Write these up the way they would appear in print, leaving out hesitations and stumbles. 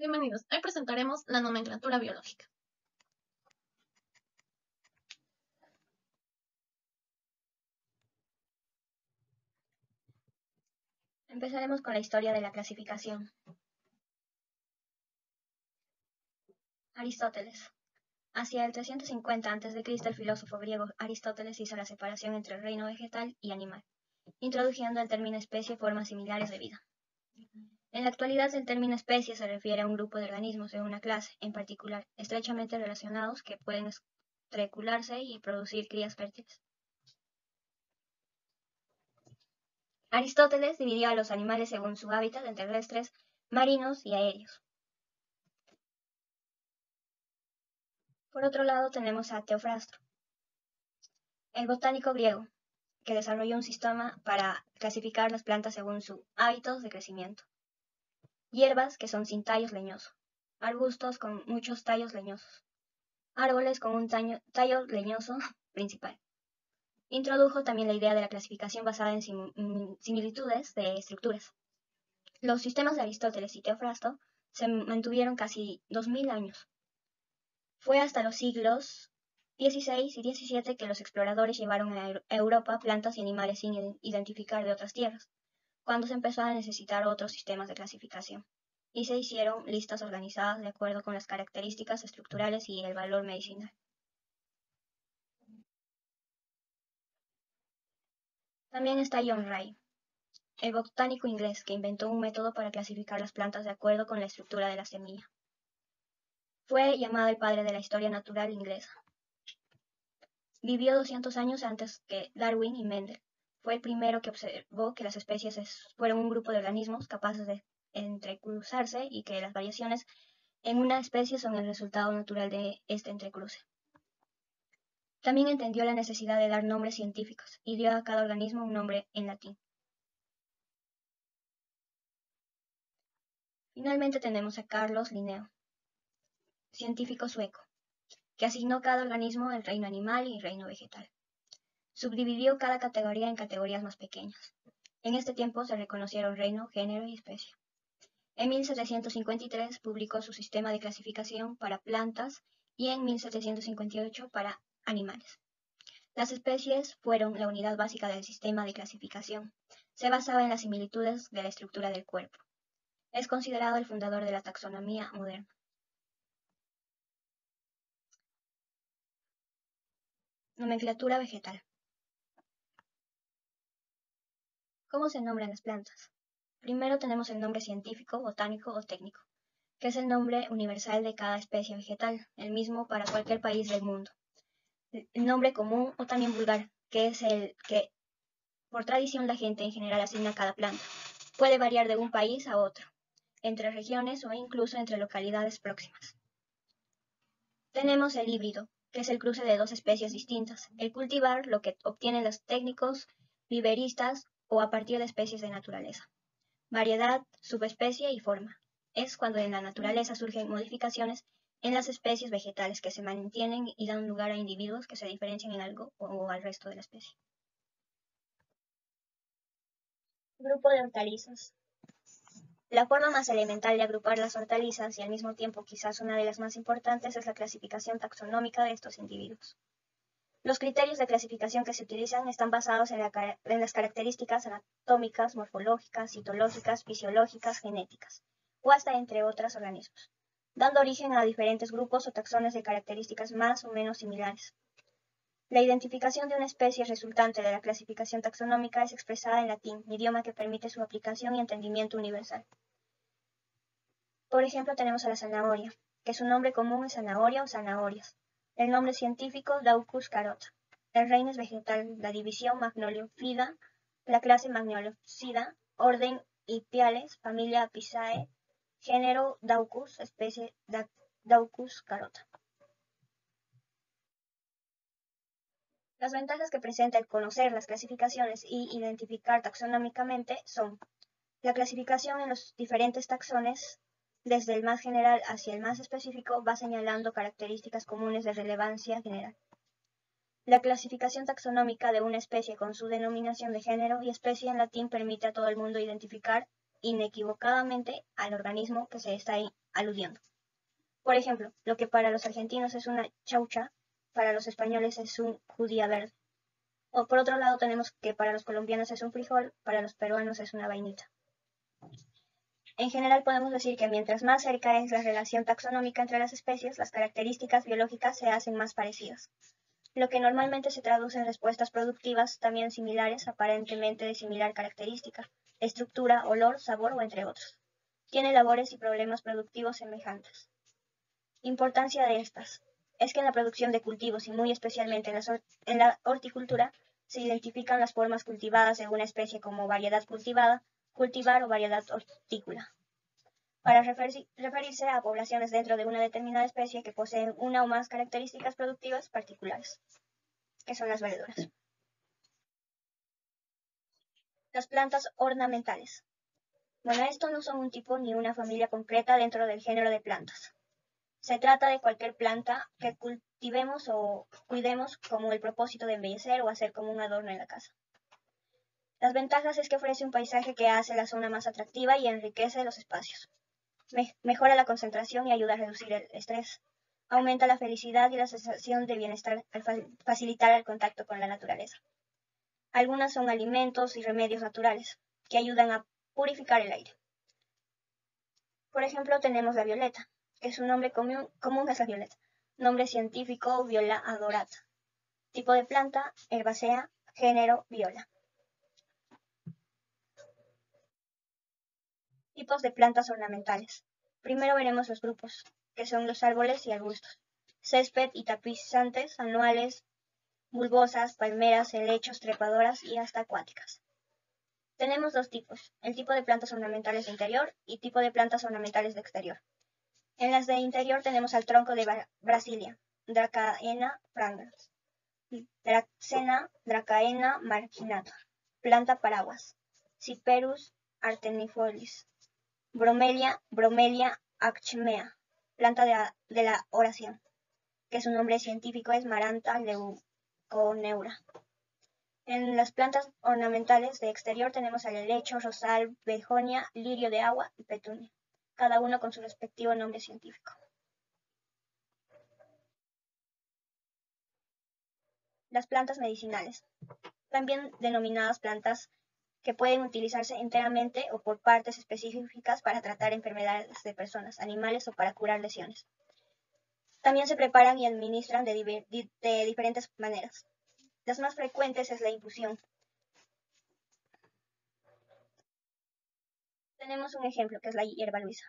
Bienvenidos. Hoy presentaremos la nomenclatura biológica. Empezaremos con la historia de la clasificación. Aristóteles. Hacia el 350 a.C., el filósofo griego Aristóteles hizo la separación entre el reino vegetal y animal, introduciendo el término especie formas similares de vida. En la actualidad, el término especie se refiere a un grupo de organismos de una clase, en particular, estrechamente relacionados que pueden estrecularse y producir crías fértiles. Aristóteles dividió a los animales según su hábitat en terrestres, marinos y aéreos. Por otro lado, tenemos a Teofrasto, el botánico griego, que desarrolló un sistema para clasificar las plantas según sus hábitos de crecimiento. Hierbas, que son sin tallos leñosos. Arbustos con muchos tallos leñosos. Árboles con un tallo leñoso principal. Introdujo también la idea de la clasificación basada en similitudes de estructuras. Los sistemas de Aristóteles y Teofrasto se mantuvieron casi 2000 años. Fue hasta los siglos XVI y XVII que los exploradores llevaron a Europa plantas y animales sin identificar de otras tierras, cuando se empezó a necesitar otros sistemas de clasificación, y se hicieron listas organizadas de acuerdo con las características estructurales y el valor medicinal. También está John Ray, el botánico inglés que inventó un método para clasificar las plantas de acuerdo con la estructura de la semilla. Fue llamado el padre de la historia natural inglesa. Vivió 200 años antes que Darwin y Mendel. Fue el primero que observó que las especies fueron un grupo de organismos capaces de entrecruzarse y que las variaciones en una especie son el resultado natural de este entrecruce. También entendió la necesidad de dar nombres científicos y dio a cada organismo un nombre en latín. Finalmente tenemos a Carlos Linneo, científico sueco, que asignó cada organismo el reino animal y reino vegetal. Subdividió cada categoría en categorías más pequeñas. En este tiempo se reconocieron reino, género y especie. En 1753 publicó su sistema de clasificación para plantas y en 1758 para animales. Las especies fueron la unidad básica del sistema de clasificación. Se basaba en las similitudes de la estructura del cuerpo. Es considerado el fundador de la taxonomía moderna. Nomenclatura vegetal. ¿Cómo se nombran las plantas? Primero tenemos el nombre científico, botánico o técnico, que es el nombre universal de cada especie vegetal, el mismo para cualquier país del mundo. El nombre común o también vulgar, que es el que por tradición la gente en general asigna a cada planta. Puede variar de un país a otro, entre regiones o incluso entre localidades próximas. Tenemos el híbrido, que es el cruce de dos especies distintas, el cultivar, lo que obtienen los técnicos viveristas o a partir de especies de naturaleza. Variedad, subespecie y forma. Es cuando en la naturaleza surgen modificaciones en las especies vegetales que se mantienen y dan lugar a individuos que se diferencian en algo o al resto de la especie. Grupo de hortalizas. La forma más elemental de agrupar las hortalizas y al mismo tiempo quizás una de las más importantes es la clasificación taxonómica de estos individuos. Los criterios de clasificación que se utilizan están basados en las características anatómicas, morfológicas, citológicas, fisiológicas, genéticas, o hasta entre otros organismos, dando origen a diferentes grupos o taxones de características más o menos similares. La identificación de una especie resultante de la clasificación taxonómica es expresada en latín, idioma que permite su aplicación y entendimiento universal. Por ejemplo, tenemos a la zanahoria, que su nombre común es zanahoria o zanahorias. El nombre científico, Daucus carota. El reino es vegetal, la división Magnoliophylla, la clase Magnoliopsida, orden Ipiales, familia Apiaceae, género Daucus, especie Daucus carota. Las ventajas que presenta el conocer las clasificaciones y identificar taxonómicamente son la clasificación en los diferentes taxones, desde el más general hacia el más específico, va señalando características comunes de relevancia general. La clasificación taxonómica de una especie con su denominación de género y especie en latín permite a todo el mundo identificar inequívocamente al organismo que se está aludiendo. Por ejemplo, lo que para los argentinos es una chaucha, para los españoles es un judía verde. O por otro lado tenemos que para los colombianos es un frijol, para los peruanos es una vainita. En general podemos decir que mientras más cerca es la relación taxonómica entre las especies, las características biológicas se hacen más parecidas, lo que normalmente se traduce en respuestas productivas también similares, aparentemente de similar característica, estructura, olor, sabor o entre otros. Tiene labores y problemas productivos semejantes. Importancia de estas. Es que en la producción de cultivos y muy especialmente en la horticultura se identifican las formas cultivadas de una especie como variedad cultivada, cultivar o variedad hortícola, para referirse a poblaciones dentro de una determinada especie que poseen una o más características productivas particulares, que son las verduras. Las plantas ornamentales. Bueno, estos no son un tipo ni una familia concreta dentro del género de plantas. Se trata de cualquier planta que cultivemos o cuidemos con el propósito de embellecer o hacer como un adorno en la casa. Las ventajas es que ofrece un paisaje que hace la zona más atractiva y enriquece los espacios. Mejora la concentración y ayuda a reducir el estrés. Aumenta la felicidad y la sensación de bienestar al facilitar el contacto con la naturaleza. Algunas son alimentos y remedios naturales que ayudan a purificar el aire. Por ejemplo, tenemos la violeta, que su nombre común es la violeta. Nombre científico, Viola adorata. Tipo de planta, herbácea, género, viola. Tipos de plantas ornamentales. Primero veremos los grupos, que son los árboles y arbustos. Césped y tapizantes, anuales, bulbosas, palmeras, helechos, trepadoras y hasta acuáticas. Tenemos dos tipos, el tipo de plantas ornamentales de interior y tipo de plantas ornamentales de exterior. En las de interior tenemos al tronco de Brasilia, Dracaena fragrans, Dracaena marginata, planta paraguas, Cyperus artenifolis, Bromelia acmea, planta de la oración, que su nombre científico es Maranta leuconeura. En las plantas ornamentales de exterior tenemos al helecho, rosal, begonia, lirio de agua y petunia, cada uno con su respectivo nombre científico. Las plantas medicinales, también denominadas plantas que pueden utilizarse enteramente o por partes específicas para tratar enfermedades de personas, animales o para curar lesiones. También se preparan y administran de diferentes maneras. Las más frecuentes es la infusión. Tenemos un ejemplo que es la hierba luisa,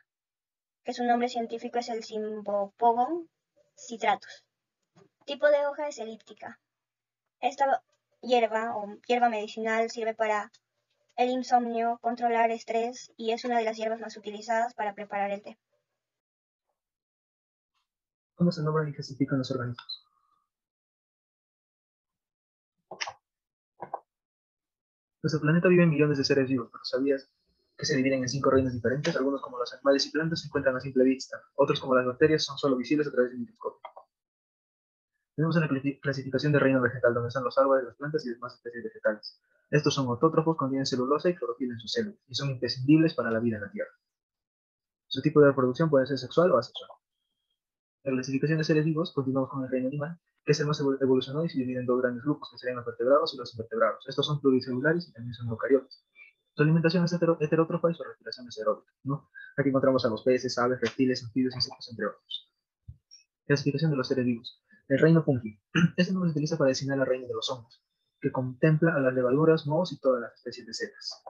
que su nombre científico es el Cymbopogon citratus. Tipo de hoja es elíptica. Esta hierba o hierba medicinal sirve para el insomnio, controlar estrés y es una de las hierbas más utilizadas para preparar el té. ¿Cómo se nombran y clasifican los organismos? Nuestro planeta viven millones de seres vivos, pero ¿sabías que se dividen en 5 reinos diferentes? Algunos, como los animales y plantas, se encuentran a simple vista. Otros, como las bacterias, son solo visibles a través del microscopio. Tenemos una clasificación de reino vegetal, donde están los árboles, las plantas y demás especies vegetales. Estos son autótrofos, contienen celulosa y clorofila en sus células, y son imprescindibles para la vida en la Tierra. Su tipo de reproducción puede ser sexual o asexual. La clasificación de seres vivos, continuamos con el reino animal, que es el más evolucionado y se divide en 2 grandes grupos, que serían los vertebrados y los invertebrados. Estos son pluricelulares y también son eucariotas. Su alimentación es heterótrofa y su respiración es aeróbica, ¿no? Aquí encontramos a los peces, aves, reptiles, anfibios, insectos, entre otros. Clasificación de los seres vivos. El reino fungi. Este nombre se utiliza para designar el reino de los hongos, que contempla a las levaduras, mohos y todas las especies de setas.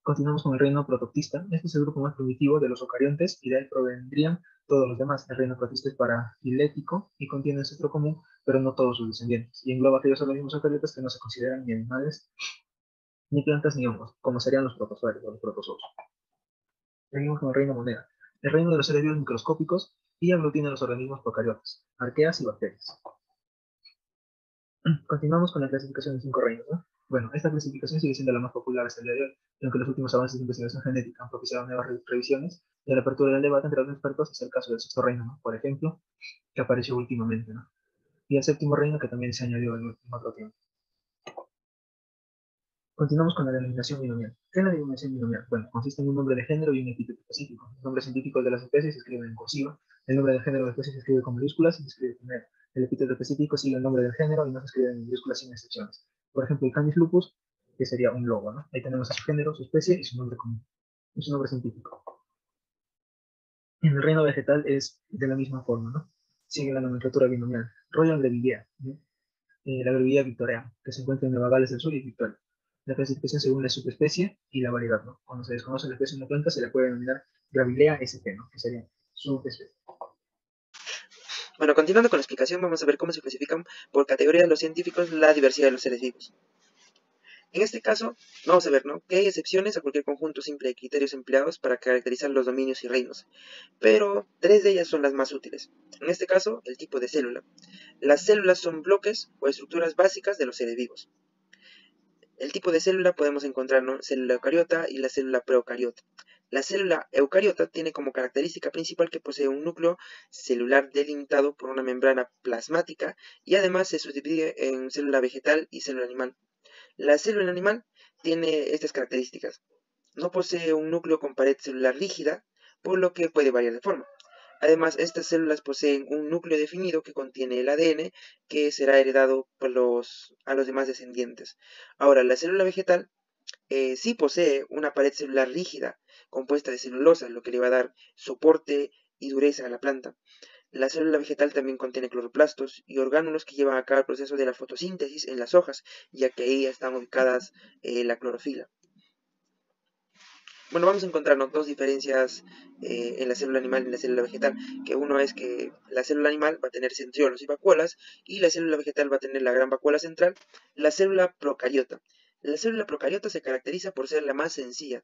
Continuamos con el reino protoctista. Este es el grupo más primitivo de los eucariontes y de él provendrían todos los demás. El reino protista es parafilético y contiene ancestro común, pero no todos sus descendientes. Y engloba aquellos organismos eucariotas que no se consideran ni animales, ni plantas, ni hongos, como serían los protozoarios o los protozoos. Seguimos con el reino moneda. El reino de los seres vivos microscópicos y aglutina los organismos procariotas, arqueas y bacterias. Continuamos con la clasificación de 5 reinos, ¿no? Bueno, esta clasificación sigue siendo la más popular hasta el día de hoy, aunque los últimos avances de investigación genética han propiciado nuevas revisiones y la apertura del debate entre los expertos es el caso del sexto reino, ¿no? Por ejemplo, que apareció últimamente, ¿no? Y el séptimo reino que también se añadió en otro tiempo. Continuamos con la denominación binomial. ¿Qué es la denominación binomial? Bueno, consiste en un nombre de género y un epíteto específico. Los nombres científicos de las especies se escriben en cursiva. El nombre del género de especie se escribe con mayúsculas y se escribe primero. El epíteto específico sigue el nombre del género y no se escribe en mayúsculas sin excepciones. Por ejemplo, el Canis lupus, que sería un lobo, ¿no? Ahí tenemos a su género, su especie y su nombre común. Y su nombre científico. En el reino vegetal es de la misma forma, ¿no? Sigue la nomenclatura binomial. Royal Grevillea, ¿no? La Grevillea victorea, que se encuentra en Nueva Gales del Sur y Victoria. La clasificación según la subespecie y la variedad, ¿no? Cuando se desconoce la especie de una planta se le puede denominar Grevillea sp, ¿no? Que sería subespecie. Bueno, continuando con la explicación, vamos a ver cómo se clasifican por categoría los científicos la diversidad de los seres vivos. En este caso, vamos a ver, ¿no?, que hay excepciones a cualquier conjunto simple de criterios empleados para caracterizar los dominios y reinos, pero 3 de ellas son las más útiles. En este caso, el tipo de célula. Las células son bloques o estructuras básicas de los seres vivos. El tipo de célula podemos encontrar, ¿no?, célula eucariota y la célula proeucariota. La célula eucariota tiene como característica principal que posee un núcleo celular delimitado por una membrana plasmática y además se subdivide en célula vegetal y célula animal. La célula animal tiene estas características. No posee un núcleo con pared celular rígida, por lo que puede variar de forma. Además, estas células poseen un núcleo definido que contiene el ADN que será heredado a los demás descendientes. Ahora, la célula vegetal sí posee una pared celular rígida, compuesta de celulosa, lo que le va a dar soporte y dureza a la planta. La célula vegetal también contiene cloroplastos y orgánulos que llevan a cabo el proceso de la fotosíntesis en las hojas, ya que ahí están ubicadas la clorofila. Bueno, vamos a encontrarnos dos diferencias en la célula animal y en la célula vegetal, que uno es que la célula animal va a tener centriolos y vacuolas, y la célula vegetal va a tener la gran vacuola central, la célula procariota. La célula procariota se caracteriza por ser la más sencilla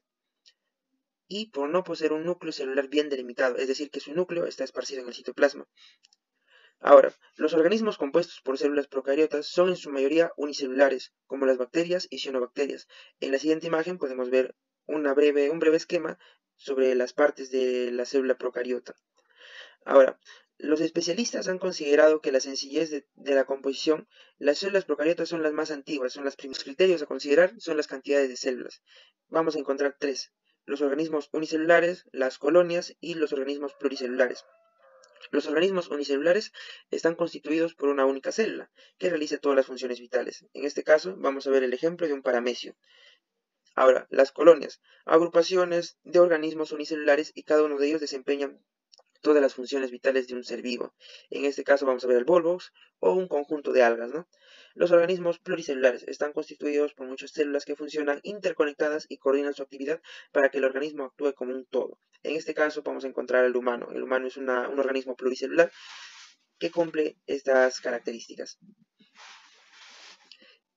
y por no poseer un núcleo celular bien delimitado, es decir, que su núcleo está esparcido en el citoplasma. Ahora, los organismos compuestos por células procariotas son en su mayoría unicelulares, como las bacterias y cianobacterias. En la siguiente imagen podemos ver un breve esquema sobre las partes de la célula procariota. Ahora, los especialistas han considerado que la sencillez de la composición, las células procariotas son las más antiguas, son los primeros criterios a considerar, son las cantidades de células. Vamos a encontrar 3, los organismos unicelulares, las colonias y los organismos pluricelulares. Los organismos unicelulares están constituidos por una única célula, que realiza todas las funciones vitales. En este caso, vamos a ver el ejemplo de un paramecio. Ahora, las colonias, agrupaciones de organismos unicelulares y cada uno de ellos desempeñan todas las funciones vitales de un ser vivo. En este caso vamos a ver el Volvox o un conjunto de algas, ¿no? Los organismos pluricelulares están constituidos por muchas células que funcionan interconectadas y coordinan su actividad para que el organismo actúe como un todo. En este caso vamos a encontrar el humano. El humano es un organismo pluricelular que cumple estas características.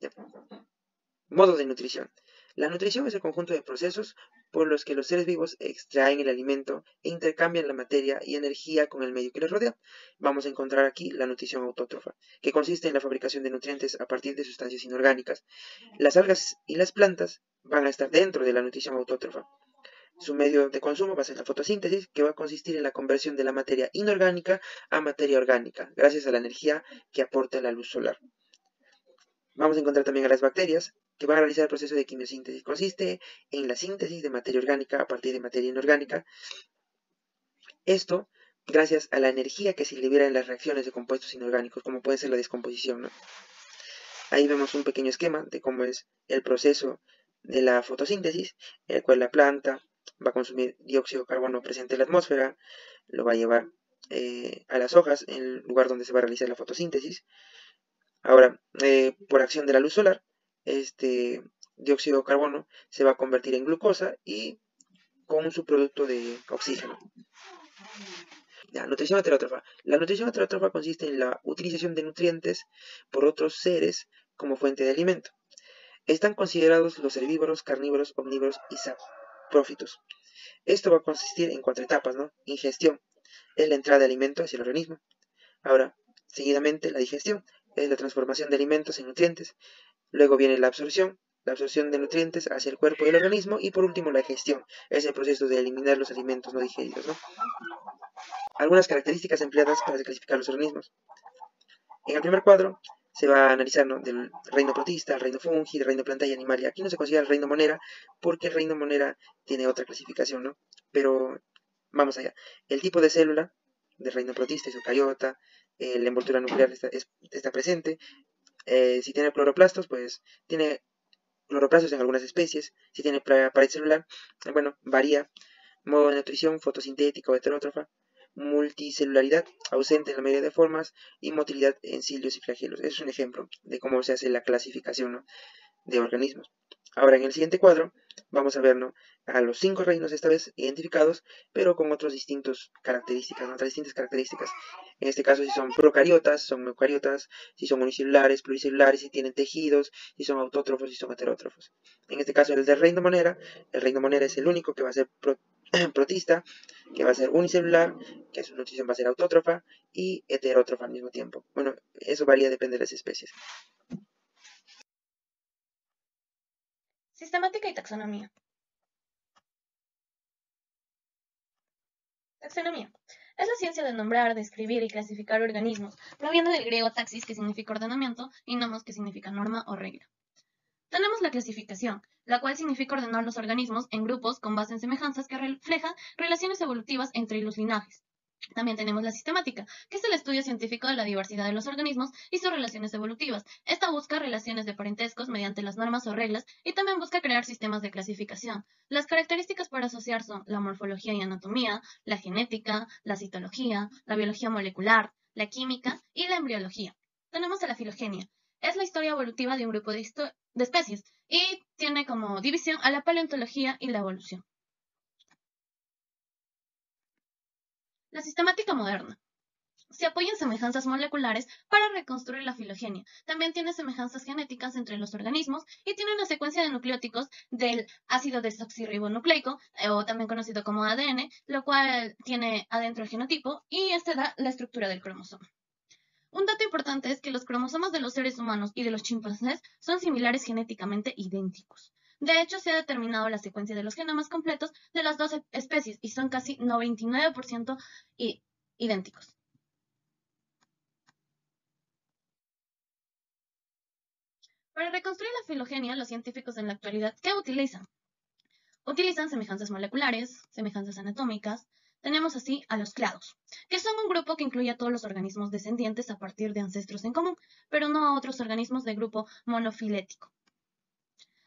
Ya. Modo de nutrición. La nutrición es el conjunto de procesos por los que los seres vivos extraen el alimento e intercambian la materia y energía con el medio que les rodea. Vamos a encontrar aquí la nutrición autótrofa, que consiste en la fabricación de nutrientes a partir de sustancias inorgánicas. Las algas y las plantas van a estar dentro de la nutrición autótrofa. Su medio de consumo va a ser la fotosíntesis, que va a consistir en la conversión de la materia inorgánica a materia orgánica, gracias a la energía que aporta la luz solar. Vamos a encontrar también a las bacterias, que van a realizar el proceso de quimiosíntesis. Consiste en la síntesis de materia orgánica a partir de materia inorgánica. Esto gracias a la energía que se libera en las reacciones de compuestos inorgánicos, como puede ser la descomposición, ¿no? Ahí vemos un pequeño esquema de cómo es el proceso de la fotosíntesis, en el cual la planta va a consumir dióxido de carbono presente en la atmósfera, lo va a llevar a las hojas, en el lugar donde se va a realizar la fotosíntesis. Ahora, por acción de la luz solar, este dióxido de carbono se va a convertir en glucosa y con un subproducto de oxígeno. La nutrición heterótrofa. La nutrición heterótrofa consiste en la utilización de nutrientes por otros seres como fuente de alimento. Están considerados los herbívoros, carnívoros, omnívoros y saprófitos. Esto va a consistir en 4 etapas, ¿no? Ingestión es la entrada de alimento hacia el organismo. Ahora, seguidamente, la digestión es la transformación de alimentos en nutrientes. Luego viene la absorción de nutrientes hacia el cuerpo y el organismo. Y por último, la digestión es el proceso de eliminar los alimentos no digeridos, ¿no? Algunas características empleadas para clasificar los organismos. En el primer cuadro se va a analizar, ¿no?, del reino protista, el reino fungi, el reino planta y animalia. Aquí no se considera el reino monera porque el reino monera tiene otra clasificación, ¿no? Pero vamos allá. El tipo de célula del reino protista es eucariota, la envoltura nuclear está presente. Si tiene cloroplastos, pues tiene cloroplastos en algunas especies. Si tiene pared celular, bueno, varía. Modo de nutrición, fotosintética o heterótrofa. Multicelularidad, ausente en la mayoría de formas, y motilidad en cilios y flagelos. Es un ejemplo de cómo se hace la clasificación, ¿no?, de organismos. Ahora, en el siguiente cuadro, vamos a ver, ¿no?, a los 5 reinos esta vez identificados, pero con otras distintas características. En este caso, si son procariotas, son eucariotas, si son unicelulares, pluricelulares, si tienen tejidos, si son autótrofos, si son heterótrofos. En este caso, el del reino monera es el único que va a ser protista, que va a ser unicelular, que su nutrición va a ser autótrofa y heterótrofa al mismo tiempo. Bueno, eso varía, depende de las especies. Sistemática y taxonomía. Taxonomía. Es la ciencia de nombrar, describir y clasificar organismos. Proviene del griego taxis, que significa ordenamiento, y nomos, que significa norma o regla. Tenemos la clasificación, la cual significa ordenar los organismos en grupos con base en semejanzas que reflejan relaciones evolutivas entre los linajes. También tenemos la sistemática, que es el estudio científico de la diversidad de los organismos y sus relaciones evolutivas. Esta busca relaciones de parentescos mediante las normas o reglas y también busca crear sistemas de clasificación. Las características para asociar son la morfología y anatomía, la genética, la citología, la biología molecular, la química y la embriología. Tenemos a la filogenia. Es la historia evolutiva de un grupo de especies y tiene como división a la paleontología y la evolución. La sistemática moderna se apoya en semejanzas moleculares para reconstruir la filogenia. También tiene semejanzas genéticas entre los organismos y tiene una secuencia de nucleóticos del ácido desoxirribonucleico, o también conocido como ADN, lo cual tiene adentro el genotipo y este da la estructura del cromosoma. Un dato importante es que los cromosomas de los seres humanos y de los chimpancés son similares genéticamente idénticos. De hecho, se ha determinado la secuencia de los genomas completos de las dos especies y son casi 99% idénticos. Para reconstruir la filogenia, los científicos en la actualidad, ¿qué utilizan? Utilizan semejanzas moleculares, semejanzas anatómicas. Tenemos así a los clados, que son un grupo que incluye a todos los organismos descendientes a partir de ancestros en común, pero no a otros organismos de grupo monofilético.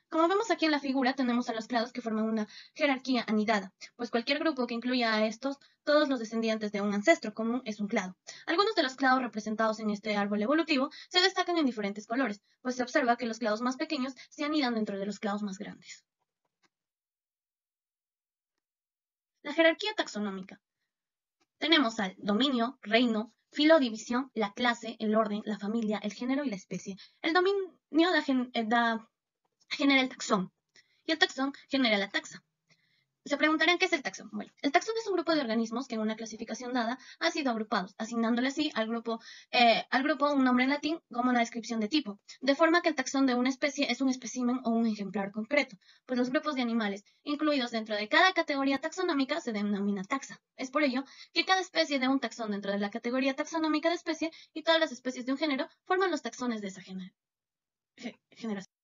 Como vemos aquí en la figura, tenemos a los clados que forman una jerarquía anidada, pues cualquier grupo que incluya a estos, todos los descendientes de un ancestro común es un clado. Algunos de los clados representados en este árbol evolutivo se destacan en diferentes colores, pues se observa que los clados más pequeños se anidan dentro de los clados más grandes. La jerarquía taxonómica. Tenemos al dominio, reino, filodivisión, la clase, el orden, la familia, el género y la especie. El dominio genera el taxón y el taxón genera la taxa. Se preguntarán qué es el taxón. Bueno, el taxón es un grupo de organismos que en una clasificación dada han sido agrupados, asignándole así al grupo un nombre en latín como una descripción de tipo, de forma que el taxón de una especie es un espécimen o un ejemplar concreto, pues los grupos de animales incluidos dentro de cada categoría taxonómica se denomina taxa. Es por ello que cada especie de un taxón dentro de la categoría taxonómica de especie y todas las especies de un género forman los taxones de esa generación.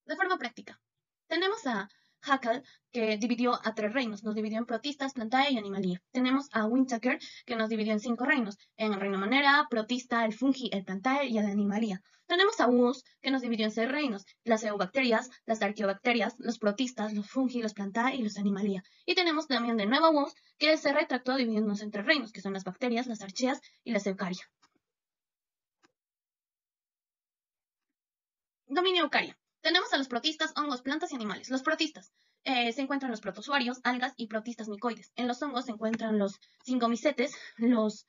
De forma práctica, tenemos a Haeckel, que dividió a 3 reinos, nos dividió en protistas, plantae y animalia. Tenemos a Whittaker, que nos dividió en 5 reinos, en el reino monera, protista, el fungi, el plantae y el animalia. Tenemos a Woos, que nos dividió en 6 reinos, las eubacterias, las arqueobacterias, los protistas, los fungi, los plantae y los animalia. Y tenemos también de nuevo a Woos, que se retractó dividiéndose en 3 reinos, que son las bacterias, las archeas y las eucaria. Dominio eucaria. Tenemos a los protistas, hongos, plantas y animales. Los protistas. Se encuentran los protozoarios, algas y protistas micoides. En los hongos se encuentran los zingomicetes, los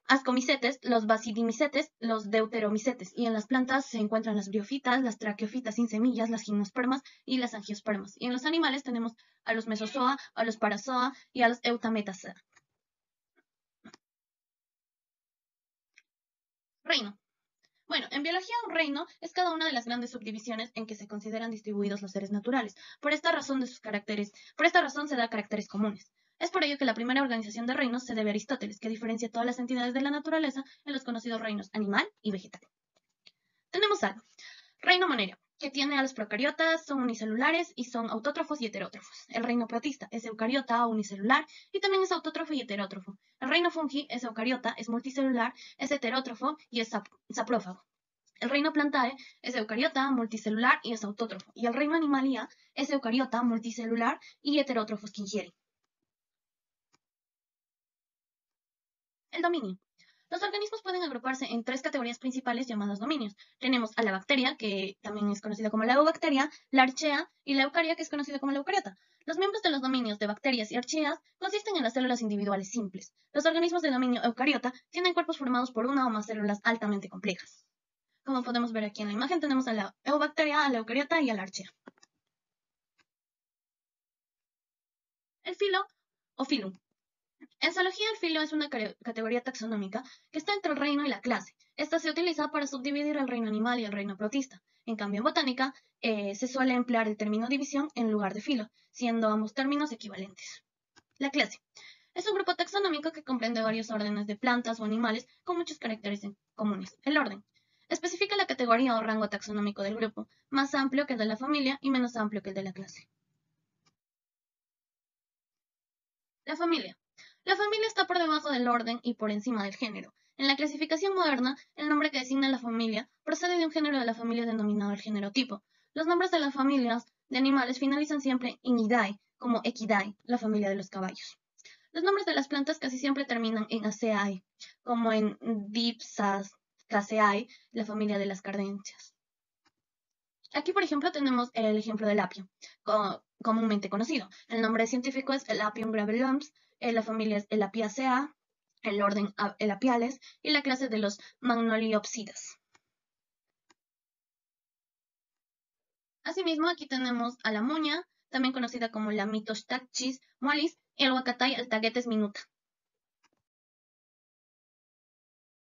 ascomicetes, los basidimicetes, los deuteromicetes. Y en las plantas se encuentran las briofitas, las traqueofitas sin semillas, las gimnospermas y las angiospermas. Y en los animales tenemos a los mesozoa, a los parazoa y a los eutametacea. Reino. Bueno, en biología un reino es cada una de las grandes subdivisiones en que se consideran distribuidos los seres naturales. Por esta razón se da caracteres comunes. Es por ello que la primera organización de reinos se debe a Aristóteles, que diferencia todas las entidades de la naturaleza en los conocidos reinos animal y vegetal. Tenemos al reino monero, que tiene a los procariotas, son unicelulares y son autótrofos y heterótrofos. El reino protista es eucariota, unicelular y también es autótrofo y heterótrofo. El reino fungi es eucariota, es multicelular, es heterótrofo y es saprófago. El reino Plantae es eucariota, multicelular y es autótrofo. Y el reino Animalia es eucariota, multicelular y heterótrofos que ingieren. El dominio. Los organismos pueden agruparse en 3 categorías principales llamadas dominios. Tenemos a la bacteria, que también es conocida como la eubacteria, la archea y la eucaria, que es conocida como la eucariota. Los miembros de los dominios de bacterias y archeas consisten en las células individuales simples. Los organismos de dominio eucariota tienen cuerpos formados por una o más células altamente complejas. Como podemos ver aquí en la imagen, tenemos a la eubacteria, a la eucariota y a la archea. El filo o filum. En zoología, el filo es una categoría taxonómica que está entre el reino y la clase. Esta se utiliza para subdividir el reino animal y el reino protista. En cambio, en botánica, se suele emplear el término división en lugar de filo, siendo ambos términos equivalentes. La clase es un grupo taxonómico que comprende varios órdenes de plantas o animales con muchos caracteres comunes. El orden especifica la categoría o rango taxonómico del grupo, más amplio que el de la familia y menos amplio que el de la clase. La familia. La familia está por debajo del orden y por encima del género. En la clasificación moderna, el nombre que designa la familia procede de un género de la familia denominado el genotipo. Los nombres de las familias de animales finalizan siempre en idae, como Equidae, la familia de los caballos. Los nombres de las plantas casi siempre terminan en aceae, como en Dipsaceae, la familia de las cardencias. Aquí, por ejemplo, tenemos el ejemplo del apio, comúnmente conocido. El nombre científico es Elapium graveolens, la familia es Elapiaceae, el orden Elapiales y la clase de los Magnoliopsidas. Asimismo, aquí tenemos a la muña, también conocida como la Mitostachys mollis, y el huacatay Altagetes minuta.